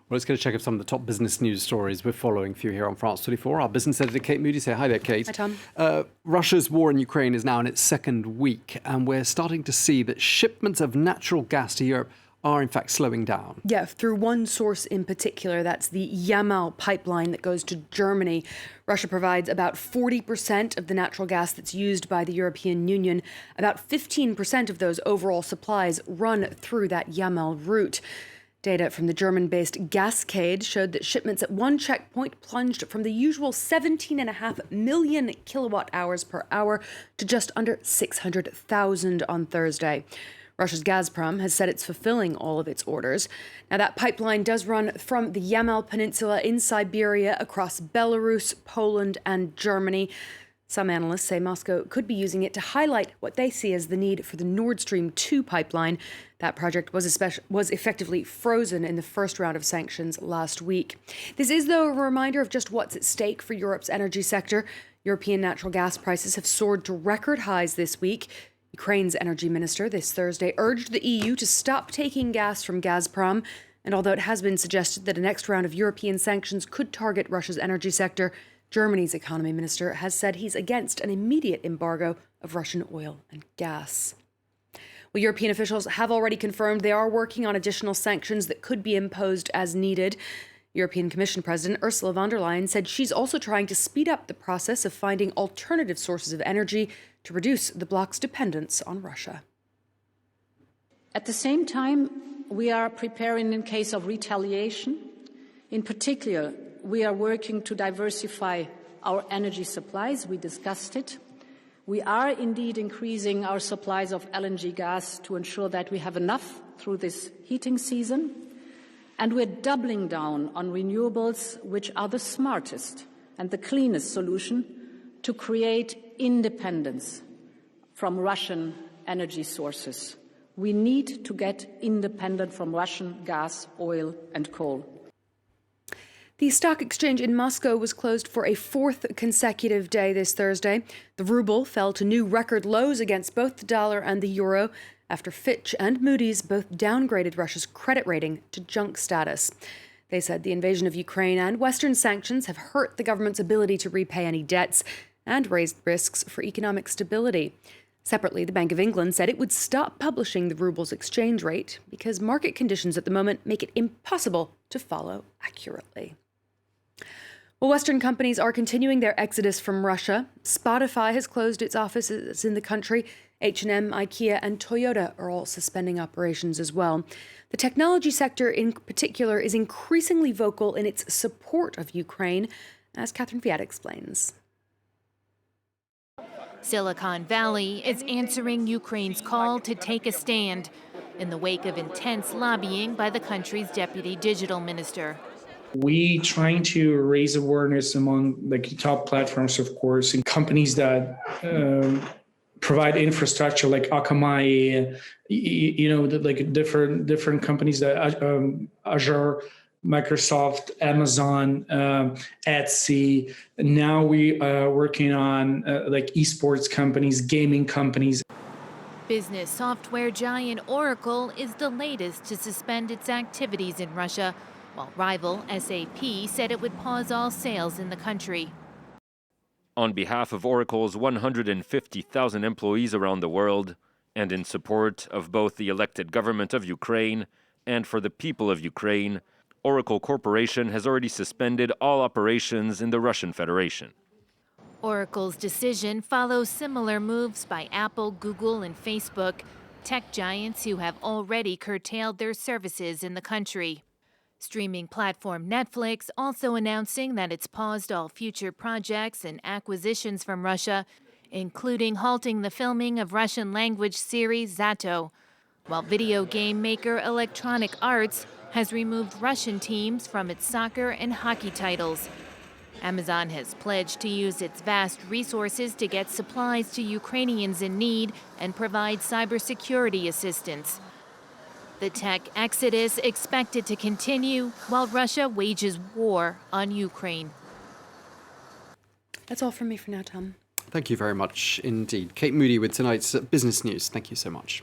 Well, let's get a check of some of the top business news stories we're following for you here on France 24. Our business editor, Kate Moody, say hi there, Kate. Hi, Tom. Russia's war in Ukraine is now in its second week, and we're starting to see that shipments of natural gas to Europe are in fact slowing down. Yeah, through one source in particular, that's the Yamal Pipeline that goes to Germany. Russia provides about 40% of the natural gas that's used by the European Union. About 15% of those overall supplies run through that Yamal route. Data from the German-based Gascade showed that shipments at one checkpoint plunged from the usual 17.5 million kilowatt hours per hour to just under 600,000 on Thursday. Russia's Gazprom has said it's fulfilling all of its orders. Now, that pipeline does run from the Yamal Peninsula in Siberia across Belarus, Poland, and Germany. Some analysts say Moscow could be using it to highlight what they see as the need for the Nord Stream 2 pipeline. That project was effectively frozen in the first round of sanctions last week. This is, though, a reminder of just what's at stake for Europe's energy sector. European natural gas prices have soared to record highs this week. Ukraine's energy minister this Thursday urged the EU to stop taking gas from Gazprom. And although it has been suggested that a next round of European sanctions could target Russia's energy sector, Germany's economy minister has said he's against an immediate embargo of Russian oil and gas. Well, European officials have already confirmed they are working on additional sanctions that could be imposed as needed. European Commission President Ursula von der Leyen said she's also trying to speed up the process of finding alternative sources of energy to reduce the bloc's dependence on Russia. At the same time, we are preparing in case of retaliation. In particular, we are working to diversify our energy supplies. We discussed it. We are indeed increasing our supplies of LNG gas to ensure that we have enough through this heating season. And we're doubling down on renewables, which are the smartest and the cleanest solution to create independence from Russian energy sources. We need to get independent from Russian gas, oil, and coal. The stock exchange in Moscow was closed for a fourth consecutive day this Thursday. The ruble fell to new record lows against both the dollar and the euro after Fitch and Moody's both downgraded Russia's credit rating to junk status. They said the invasion of Ukraine and Western sanctions have hurt the government's ability to repay any debts and raised risks for economic stability. Separately, the Bank of England said it would stop publishing the ruble's exchange rate because market conditions at the moment make it impossible to follow accurately. Well, Western companies are continuing their exodus from Russia. Spotify has closed its offices in the country. H&M, IKEA, and Toyota are all suspending operations as well. The technology sector in particular is increasingly vocal in its support of Ukraine, as Catherine Fiat explains. Silicon Valley is answering Ukraine's call to take a stand in the wake of intense lobbying by the country's deputy digital minister. We trying to raise awareness among the top platforms, of course, and companies that provide infrastructure like Akamai, like different companies that Azure, Microsoft, Amazon, Etsy. Now we are working on like esports companies, gaming companies. Business software giant Oracle is the latest to suspend its activities in Russia, while rival SAP said it would pause all sales in the country. On behalf of Oracle's 150,000 employees around the world, and in support of both the elected government of Ukraine and for the people of Ukraine, Oracle Corporation has already suspended all operations in the Russian Federation. Oracle's decision follows similar moves by Apple, Google, and Facebook, tech giants who have already curtailed their services in the country. Streaming platform Netflix also announcing that it's paused all future projects and acquisitions from Russia, including halting the filming of Russian-language series Zato, while video game maker Electronic Arts has removed Russian teams from its soccer and hockey titles. Amazon has pledged to use its vast resources to get supplies to Ukrainians in need and provide cybersecurity assistance. The tech exodus expected to continue while Russia wages war on Ukraine. That's all from me for now, Tom. Thank you very much indeed. Kate Moody with tonight's business news. Thank you so much.